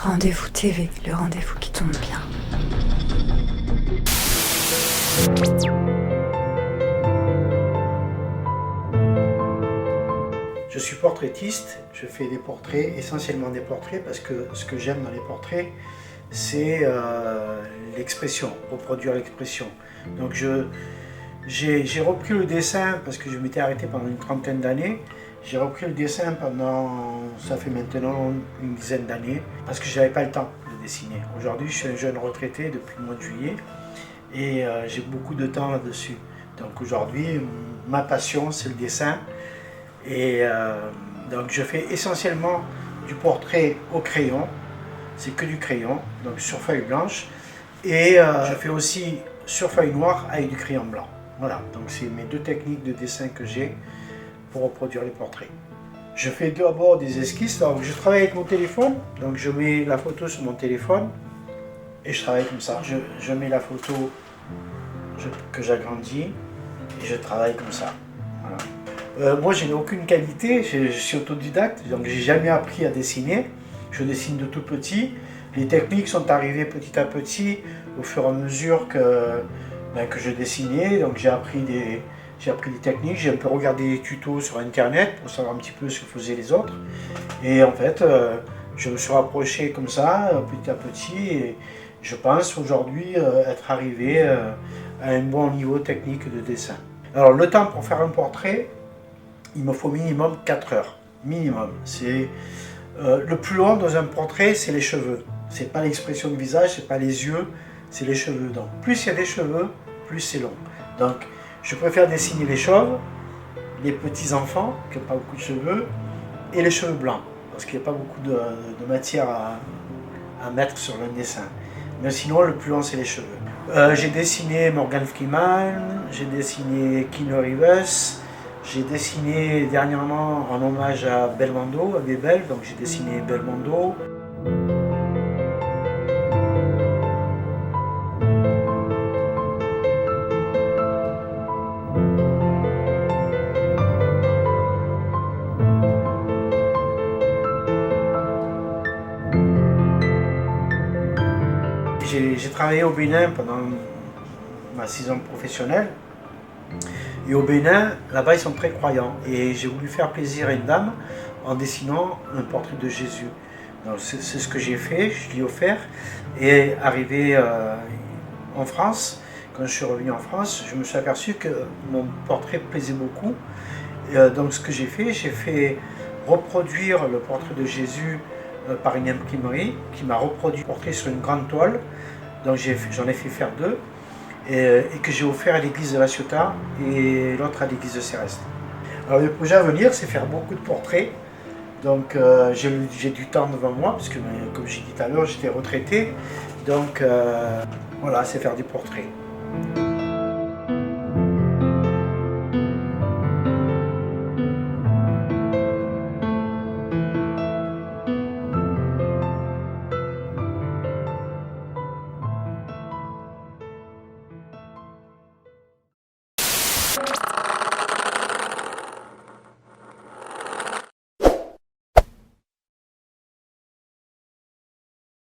Rendez-vous TV, le rendez-vous qui tombe bien. Je suis portraitiste, je fais des portraits, essentiellement des portraits, parce que ce que j'aime dans les portraits, c'est l'expression, reproduire l'expression. Donc j'ai repris le dessin, parce que je m'étais arrêté pendant une trentaine d'années. J'ai repris le dessin pendant, ça fait maintenant une dizaine d'années, parce que je n'avais pas le temps de dessiner. Aujourd'hui, je suis un jeune retraité depuis le mois de juillet, et j'ai beaucoup de temps là-dessus. Donc aujourd'hui, ma passion, c'est le dessin. Et donc je fais essentiellement du portrait au crayon, c'est que du crayon, donc sur feuille blanche. Et je fais aussi sur feuille noire avec du crayon blanc. Voilà, donc c'est mes deux techniques de dessin que j'ai pour reproduire les portraits. Je fais d'abord des esquisses, donc je travaille avec mon téléphone, donc je mets la photo sur mon téléphone et je travaille comme ça. Je mets la photo que j'agrandis et je travaille comme ça. Voilà. Moi, je n'ai aucune qualité, je suis autodidacte, donc j'ai jamais appris à dessiner. Je dessine de tout petit. Les techniques sont arrivées petit à petit au fur et à mesure que je dessinais. Donc j'ai appris des techniques, j'ai un peu regardé des tutos sur internet pour savoir un petit peu ce que faisaient les autres. Et en fait, je me suis rapproché comme ça, petit à petit, et je pense aujourd'hui être arrivé à un bon niveau technique de dessin. Alors le temps pour faire un portrait, il me faut minimum 4 heures, minimum. C'est le plus long dans un portrait, c'est les cheveux. C'est pas l'expression du visage, c'est pas les yeux, c'est les cheveux. Donc plus il y a des cheveux, plus c'est long. Donc je préfère dessiner les chauves, les petits enfants qui n'ont pas beaucoup de cheveux, et les cheveux blancs, parce qu'il n'y a pas beaucoup de matière à mettre sur le dessin. Mais sinon, le plus long, c'est les cheveux. J'ai dessiné Morgan Freeman, j'ai dessiné Keanu Reeves, j'ai dessiné dernièrement en hommage à Belmondo, à Bebel, donc j'ai dessiné Belmondo. J'ai travaillé au Bénin pendant ma saison professionnelle. Et au Bénin, là-bas, ils sont très croyants. Et j'ai voulu faire plaisir à une dame en dessinant un portrait de Jésus. C'est ce que j'ai fait, je l'ai offert. Et arrivé en France, quand je suis revenu en France, je me suis aperçu que mon portrait plaisait beaucoup. Et, donc ce que j'ai fait reproduire le portrait de Jésus par une imprimerie qui m'a reproduit le portrait sur une grande toile. Donc j'en ai fait faire 2. Et que j'ai offert à l'église de La Ciotat et l'autre à l'église de Céreste. Alors le projet à venir, c'est faire beaucoup de portraits. Donc j'ai du temps devant moi, parce que comme j'ai dit tout à l'heure, j'étais retraité. Donc voilà, c'est faire des portraits.